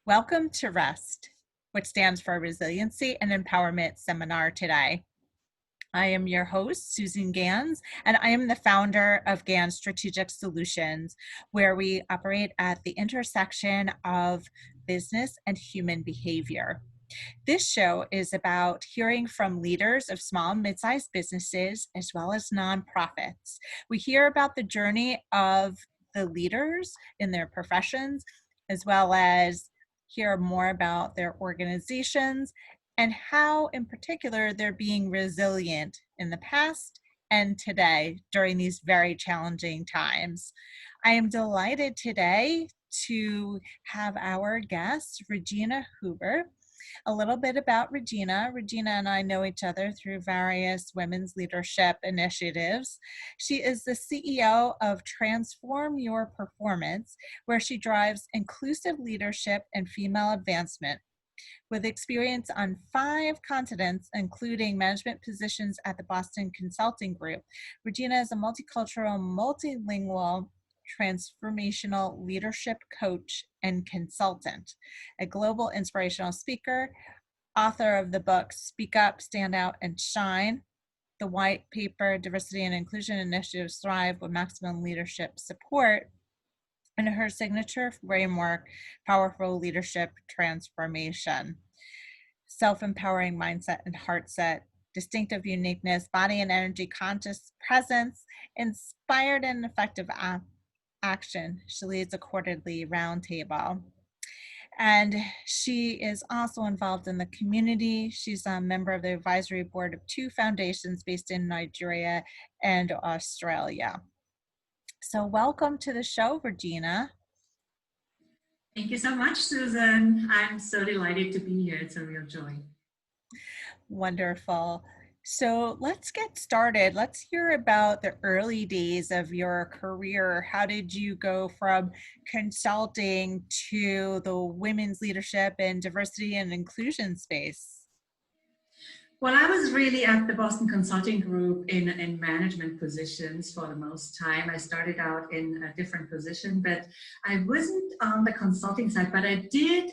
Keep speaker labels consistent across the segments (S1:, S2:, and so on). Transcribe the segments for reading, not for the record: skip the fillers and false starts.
S1: Welcome to REST, which stands for Resiliency and Empowerment Seminar today. I am your host, Susan Gans, and I am the founder of Gans Strategic Solutions, where we operate at the intersection of business and human behavior. This show is about hearing from leaders of small and mid-sized businesses as well as nonprofits. We hear about the journey of the leaders in their professions, as well as hear more about their organizations and how, in particular, they're being resilient in the past and today during these very challenging times. I am delighted today to have our guest, Regina Huber. A little bit about Regina. Regina and I know each other through various women's leadership initiatives. She is the CEO of Transform Your Performance, where she drives inclusive leadership and female advancement. With experience on 5 continents, including management positions at the Boston Consulting Group, Regina is a multicultural, multilingual, transformational leadership coach and consultant, a global inspirational speaker, author of the book Speak Up, Stand Out, and Shine, the white paper Diversity and Inclusion Initiatives Thrive with Maximum Leadership Support, and her signature framework, Powerful Leadership Transformation, self-empowering mindset and heart set, distinctive uniqueness, body and energy conscious presence, inspired and effective action. She leads a quarterly roundtable. And she is also involved in the community. She's a member of the advisory board of 2 foundations based in Nigeria and Australia. So welcome to the show, Regina.
S2: Thank you so much, Susan. I'm so delighted to be here. It's a real joy.
S1: Wonderful. So let's get started. Let's hear about the early days of your career. How did you go from consulting to the women's leadership and diversity and inclusion space?
S2: Well, I was really at the Boston Consulting Group in management positions for the most time. I started out in a different position, but I wasn't on the consulting side, but I did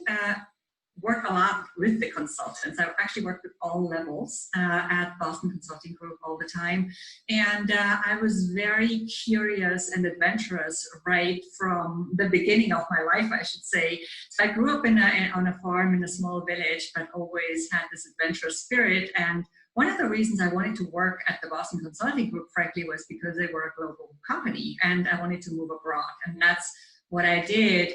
S2: work a lot with the consultants. I actually worked with all levels at Boston Consulting Group all the time. And I was very curious and adventurous right from the beginning of my life, I should say. So I grew up on a farm in a small village, but always had this adventurous spirit. And one of the reasons I wanted to work at the Boston Consulting Group, frankly, was because they were a global company and I wanted to move abroad. And that's what I did.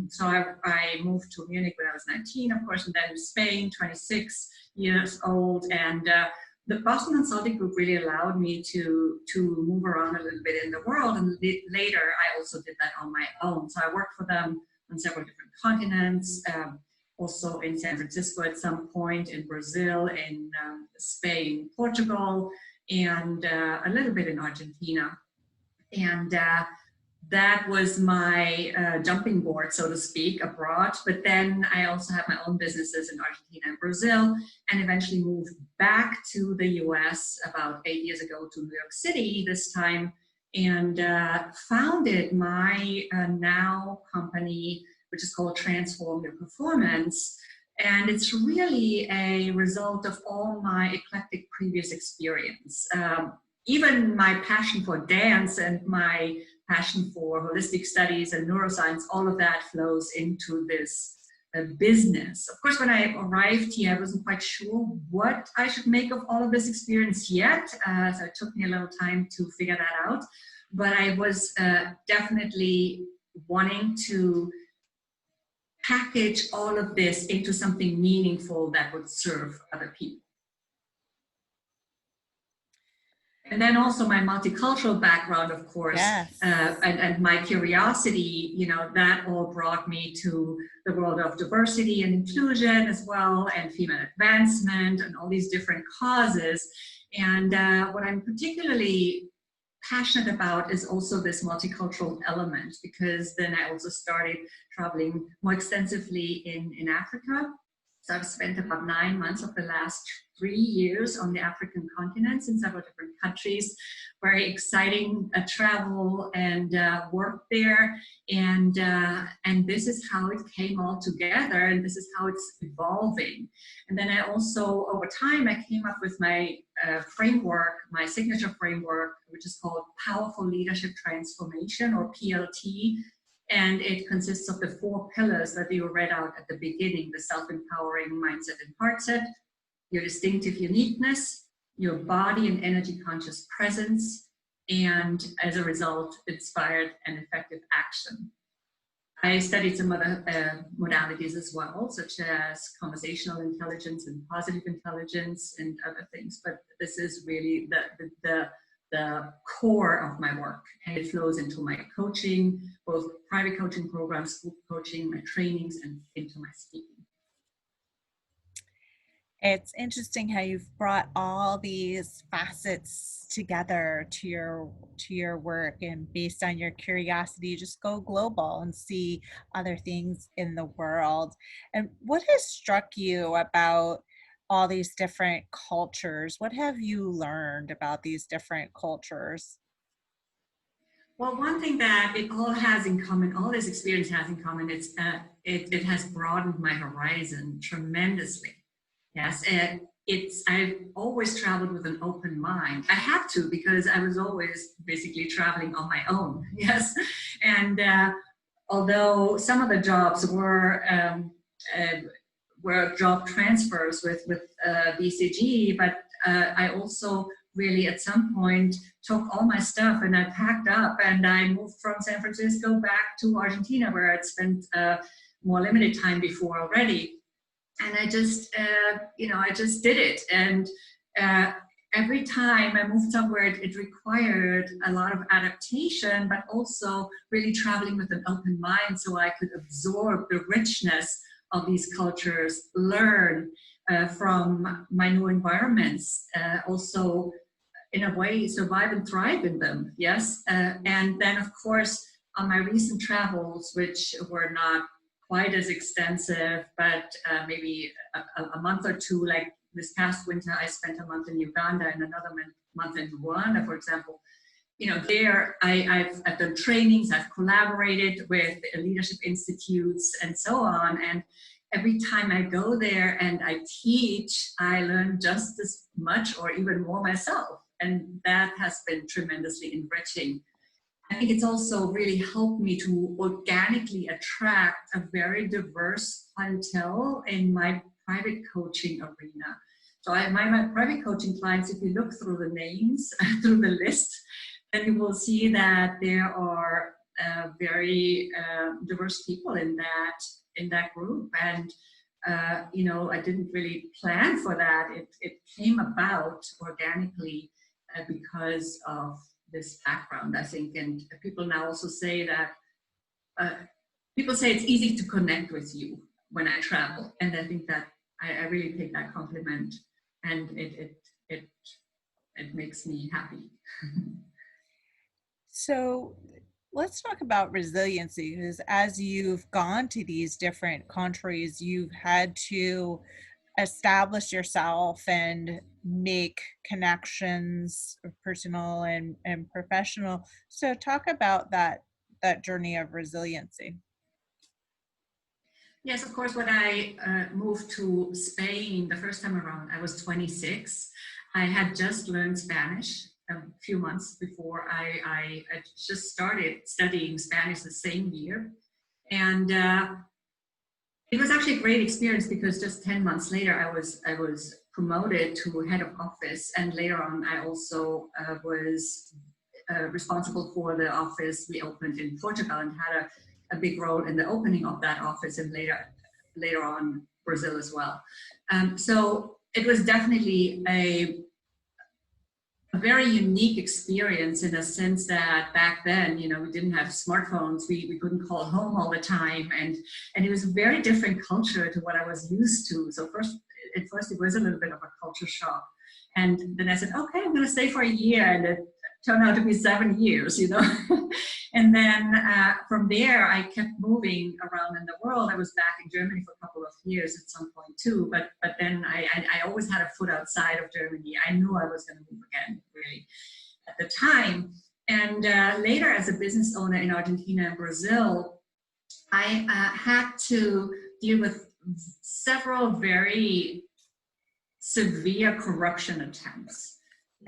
S2: So I moved to Munich when I was 19, of course, and then to Spain, 26 years old. And the Boston Consulting Group really allowed me to move around a little bit in the world. And later, I also did that on my own. So I worked for them on several different continents, also in San Francisco at some point, in Brazil, in Spain, Portugal, and a little bit in Argentina. And that was my jumping board, so to speak, abroad. But then I also had my own businesses in Argentina and Brazil, and eventually moved back to the US about 8 years ago to New York City this time, and founded my now company, which is called Transform Your Performance. And it's really a result of all my eclectic previous experience. Even my passion for dance and my passion for holistic studies and neuroscience, all of that flows into this business. Of course, when I arrived here, I wasn't quite sure what I should make of all of this experience yet. So it took me a little time to figure that out. But I was definitely wanting to package all of this into something meaningful that would serve other people. And then also my multicultural background, of course,
S1: Yes.
S2: and my curiosity, that all brought me to the world of diversity and inclusion as well, and female advancement and all these different causes. And what I'm particularly passionate about is also this multicultural element, because then I also started traveling more extensively in Africa. So I've spent about 9 months of the last 3 years on the African continent in several different countries. Very exciting travel and work there. And this is how it came all together, and this is how it's evolving. And then I also, over time, I came up with my framework, my signature framework, which is called Powerful Leadership Transformation, or PLT. And it consists of the 4 pillars that you read out at the beginning: the self-empowering mindset and heart set, your distinctive uniqueness, your body and energy conscious presence, and as a result, inspired and effective action. I studied some other modalities as well, such as conversational intelligence and positive intelligence and other things, but this is really the core of my work, and it flows into my coaching, both private coaching programs, group coaching, my trainings, and into my speaking.
S1: It's interesting how you've brought all these facets together to your work, and based on your curiosity, you just go global and see other things in the world. And what has struck you about all these different cultures? What have you learned about these different cultures?
S2: Well, one thing that it all has in common, all this experience has in common, it has broadened my horizon tremendously. Yes, I've always traveled with an open mind. I had to, because I was always basically traveling on my own. Yes, and although some of the jobs were job transfers with BCG, but I also really at some point took all my stuff and I packed up and I moved from San Francisco back to Argentina, where I'd spent more limited time before already. And I just, I just did it. And every time I moved somewhere, it required a lot of adaptation, but also really traveling with an open mind so I could absorb the richness of these cultures, learn from my new environments, also in a way survive and thrive in them. Yes. And then, of course, on my recent travels, which were not quite as extensive, but maybe a month or two, like this past winter, I spent a month in Uganda and another month in Rwanda, for example. There I've done trainings, I've collaborated with leadership institutes and so on. And every time I go there and I teach, I learn just as much or even more myself. And that has been tremendously enriching. I think it's also really helped me to organically attract a very diverse clientele in my private coaching arena. So my private coaching clients, if you look through the names, through the list, then you will see that there are very diverse people in that group. And I didn't really plan for that. It came about organically because of this background, I think. And people now also say that people say it's easy to connect with you when I travel, and I think that I really take that compliment, and it makes me happy.
S1: So let's talk about resiliency, because as you've gone to these different countries, you've had to establish yourself and make connections, personal and professional. So talk about that journey of resiliency.
S2: Yes, of course. When I moved to Spain the first time around, I was 26. I had just learned Spanish a few months before. I just started studying Spanish the same year. And it was actually a great experience, because just 10 months later, I was promoted to head of office. And later on, I also was responsible for the office we opened in Portugal, and had a big role in the opening of that office, and later on Brazil as well. So it was definitely a very unique experience, in a sense that back then, we didn't have smartphones, we couldn't call home all the time, and it was a very different culture to what I was used to. So at first it was a little bit of a culture shock, and then I said, okay, I'm going to stay for a year, and it turned out to be 7 years, And then from there, I kept moving around in the world. I was back in Germany for a couple of years at some point too, but then I always had a foot outside of Germany. I knew I was going to move again, really, at the time. And later, as a business owner in Argentina and Brazil, I had to deal with several very severe corruption attempts.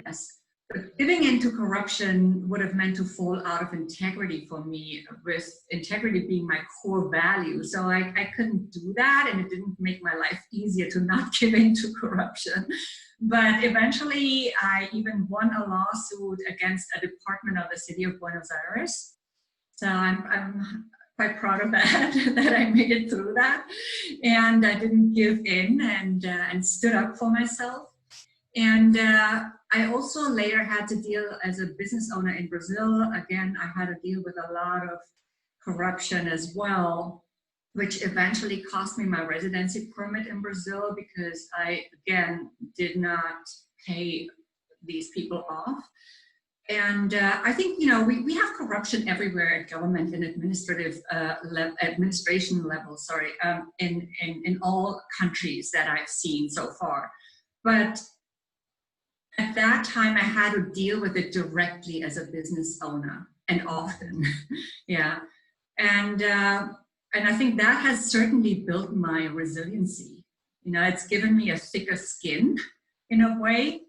S2: Yes. But giving into corruption would have meant to fall out of integrity for me, with integrity being my core value. So I couldn't do that, and it didn't make my life easier to not give into corruption. But eventually, I even won a lawsuit against a department of the city of Buenos Aires. So I'm quite proud of that, that I made it through that. And I didn't give in, and stood up for myself. And I also later had to deal as a business owner in Brazil. Again, I had to deal with a lot of corruption as well, which eventually cost me my residency permit in Brazil, because I, again, did not pay these people off. And I think, you know, we have corruption everywhere at government and administration level, in all countries that I've seen so far. But at that time, I had to deal with it directly as a business owner, and often, yeah. And I think that has certainly built my resiliency. You know, it's given me a thicker skin in a way,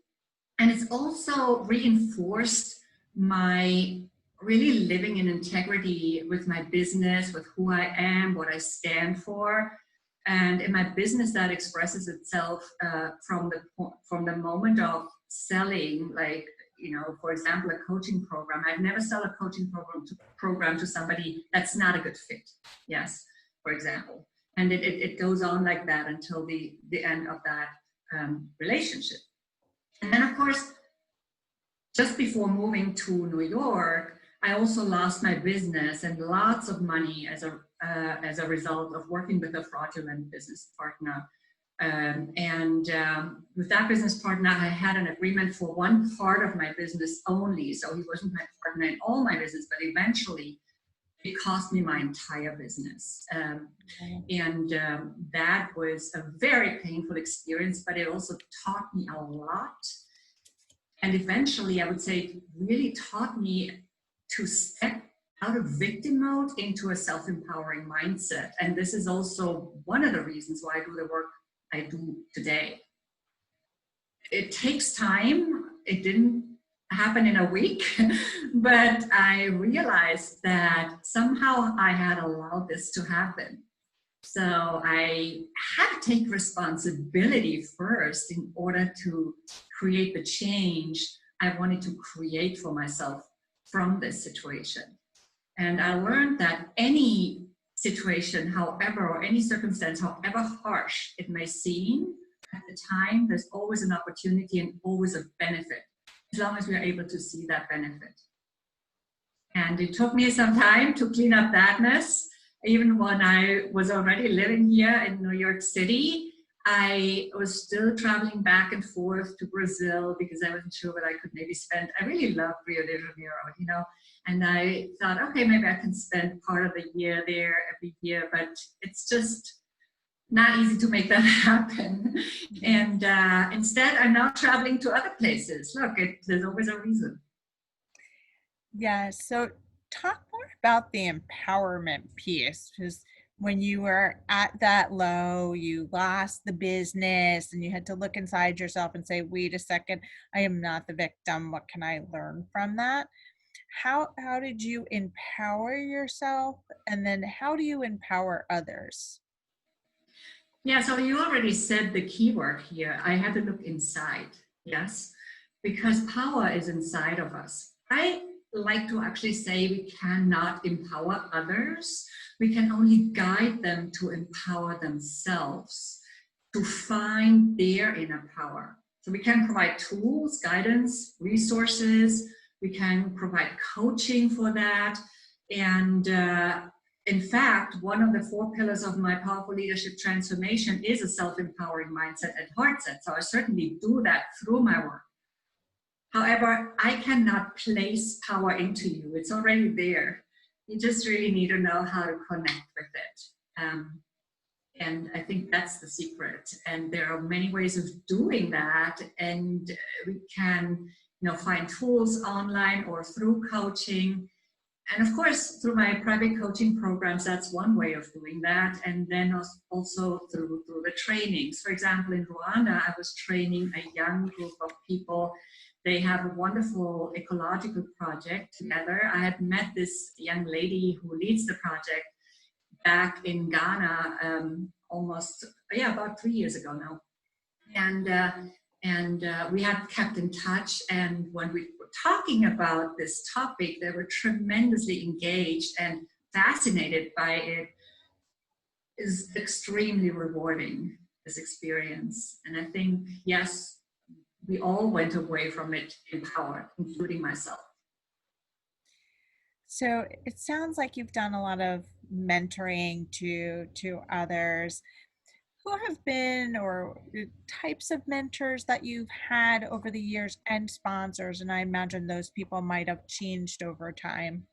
S2: and it's also reinforced my really living in integrity with my business, with who I am, what I stand for. And in my business, that expresses itself from the moment of selling, like, you know, for example, a coaching program. I'd never sell a coaching program to somebody that's not a good fit. Yes, for example. And it goes on like that until the end of that relationship. And then, of course, just before moving to New York, I also lost my business and lots of money as a result of working with a fraudulent business partner. With that business partner, I had an agreement for one part of my business only. So he wasn't my partner in all my business, but eventually it cost me my entire business. That was a very painful experience, but it also taught me a lot. And eventually, I would say, it really taught me to step out of victim mode into a self-empowering mindset. And this is also one of the reasons why I do the work I do today. It takes time. It didn't happen in a week, but I realized that somehow I had allowed this to happen. So I had to take responsibility first in order to create the change I wanted to create for myself from this situation. And I learned that any situation, however, or any circumstance, however harsh it may seem at the time, there's always an opportunity and always a benefit, as long as we are able to see that benefit. And it took me some time to clean up that mess. Even when I was already living here in New York City, I was still traveling back and forth to Brazil because I wasn't sure what I could maybe spend. I really loved Rio de Janeiro, you know, and I thought, okay, maybe I can spend part of the year there every year, but it's just not easy to make that happen. And instead, I'm now traveling to other places. Look, there's always a reason.
S1: Yeah, so talk more about the empowerment piece, because when you were at that low, you lost the business and you had to look inside yourself and say, wait a second, I am not the victim. What can I learn from that? How did you empower yourself? And then how do you empower others?
S2: Yeah, so you already said the keyword here. I had to look inside, yes, because power is inside of us. I like to actually say we cannot empower others. We can only guide them to empower themselves, to find their inner power. So we can provide tools, guidance, resources. We can provide coaching for that. And in fact, one of the 4 pillars of my powerful leadership transformation is a self-empowering mindset and heart set. So I certainly do that through my work. However, I cannot place power into you. It's already there. You just really need to know how to connect with it. And I think that's the secret. And there are many ways of doing that. And we can, find tools online or through coaching. And of course, through my private coaching programs, that's one way of doing that. And then also through the trainings. For example, in Rwanda, I was training a young group of people. They have a wonderful ecological project together. I had met this young lady who leads the project back in Ghana almost, about 3 years ago now. And we had kept in touch. And when we were talking about this topic, they were tremendously engaged and fascinated by it. Is extremely rewarding, this experience. And I think, yes, we all went away from it empowered, including myself.
S1: So it sounds like you've done a lot of mentoring to others. Who have been or types of mentors that you've had over the years and sponsors? And I imagine those people might have changed over time.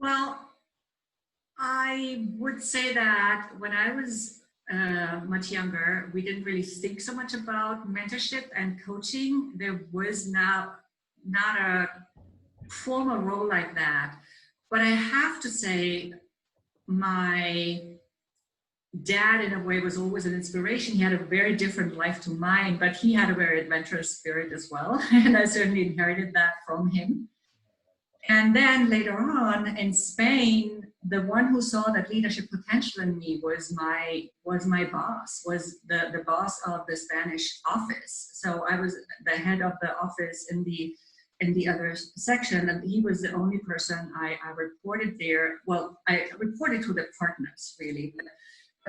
S2: Well, I would say that when I was much younger, we didn't really think so much about mentorship and coaching. There was not a formal role like that. But I have to say, my dad, in a way, was always an inspiration. He had a very different life to mine, but he had a very adventurous spirit as well. And I certainly inherited that from him. And then later on in Spain, the one who saw that leadership potential in me was my boss, was the boss of the Spanish office. So I was the head of the office in the other section, and he was the only person I reported there. Well, I reported to the partners really, but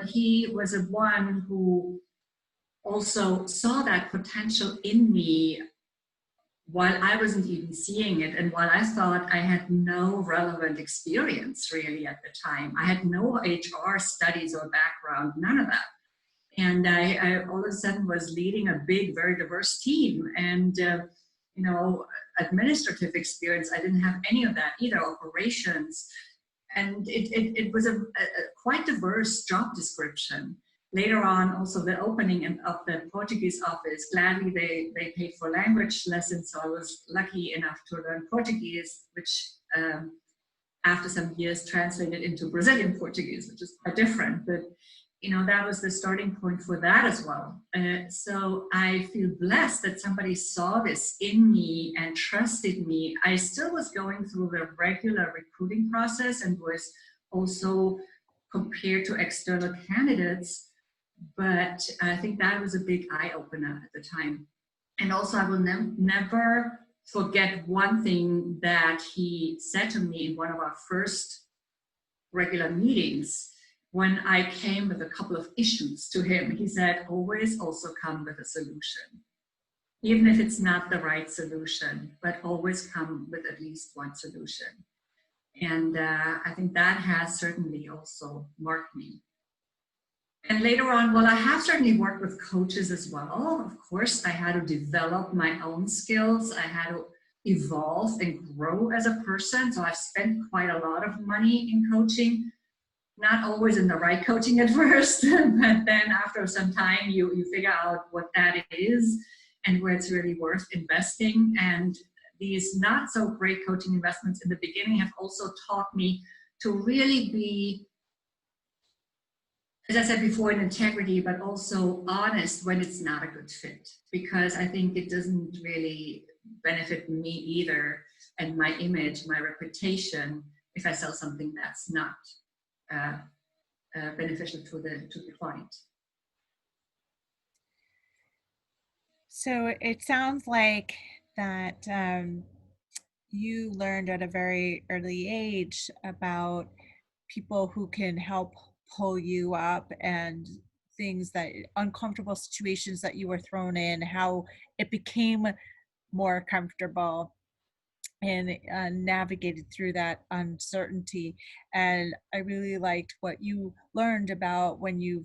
S2: he was the one who also saw that potential in me while I wasn't even seeing it, and while I thought I had no relevant experience really at the time. I had no HR studies or background, none of that. And I all of a sudden was leading a big, very diverse team. And, administrative experience, I didn't have any of that either, operations. And it was a quite diverse job description. Later on, also the opening of the Portuguese office, gladly they paid for language lessons. So I was lucky enough to learn Portuguese, which after some years translated into Brazilian Portuguese, which is quite different. But that was the starting point for that as well. So I feel blessed that somebody saw this in me and trusted me. I still was going through the regular recruiting process and was also compared to external candidates. But I think that was a big eye-opener at the time. And also I will never forget one thing that he said to me in one of our first regular meetings. When I came with a couple of issues to him, he said, always also come with a solution. Even if it's not the right solution, but always come with at least one solution. And I think that has certainly also marked me. And later on, well, I have certainly worked with coaches as well. Of course, I had to develop my own skills. I had to evolve and grow as a person. So I've spent quite a lot of money in coaching. Not always in the right coaching at first, but then after some time, you figure out what that is and where it's really worth investing. And these not so great coaching investments in the beginning have also taught me to really be, as I said before, in integrity, but also honest when it's not a good fit, because I think it doesn't really benefit me either and my image, my reputation, if I sell something that's not beneficial to the client.
S1: So it sounds like that you learned at a very early age about people who can help pull you up and things that uncomfortable situations that you were thrown in, how it became more comfortable and navigated through that uncertainty. And I really liked what you learned about when you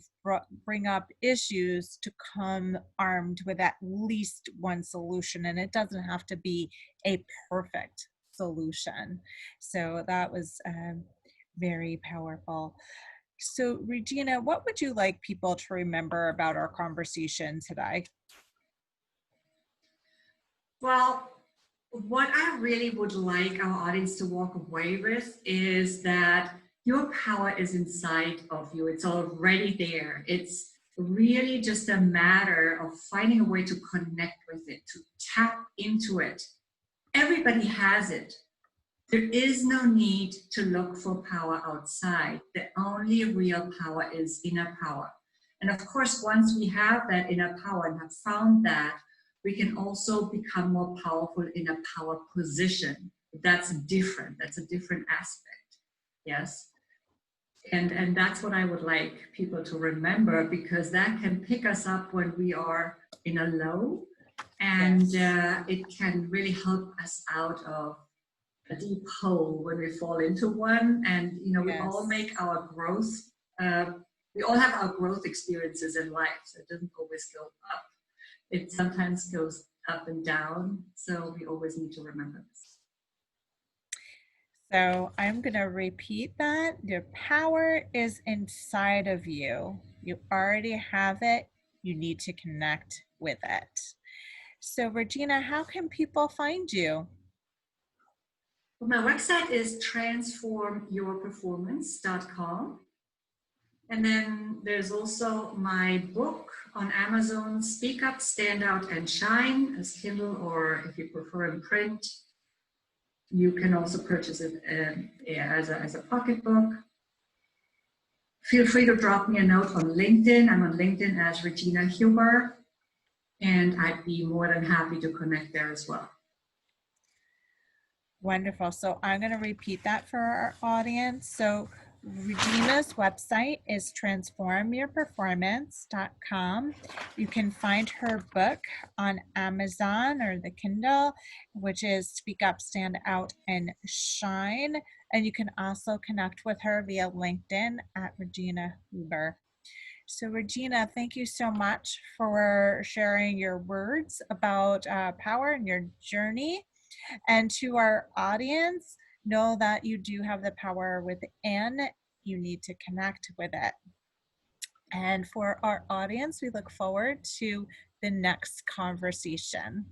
S1: bring up issues to come armed with at least one solution, and it doesn't have to be a perfect solution. So that was very powerful. So, Regina, what would you like people to remember about our conversation today?
S2: Well, what I really would like our audience to walk away with is that your power is inside of you. It's already there. It's really just a matter of finding a way to connect with it, to tap into it. Everybody has it. There is no need to look for power outside. The only real power is inner power. And of course, once we have that inner power and have found that, we can also become more powerful in a power position. That's different. That's a different aspect. Yes. And that's what I would like people to remember, because that can pick us up when we are in a low, and
S1: Yes.
S2: it can really help us out of a deep hole when we fall into one. And we all
S1: Yes.
S2: make our growth. Uh, we all have our growth experiences in life, so it doesn't always go up. It sometimes goes up and down. So we always need to remember this.
S1: So I'm going to repeat that. Your power is inside of you. You already have it. You need to connect with it. So, Regina, how can people find you?
S2: Well, my website is transformyourperformance.com. And then there's also my book on Amazon, Speak Up, Stand Out, and Shine, as Kindle, or if you prefer in print, you can also purchase it as a pocketbook. Feel free to drop me a note on LinkedIn. I'm on LinkedIn as Regina Huber, and I'd be more than happy to connect there as well.
S1: Wonderful. So I'm going to repeat that for our audience. So Regina's website is transformyourperformance.com. You can find her book on Amazon or the Kindle, which is Speak Up, Stand Out, and Shine. And you can also connect with her via LinkedIn at Regina Huber. So Regina, thank you so much for sharing your words about power and your journey. And to our audience, know that you do have the power within. You need to connect with it. And for our audience, we look forward to the next conversation.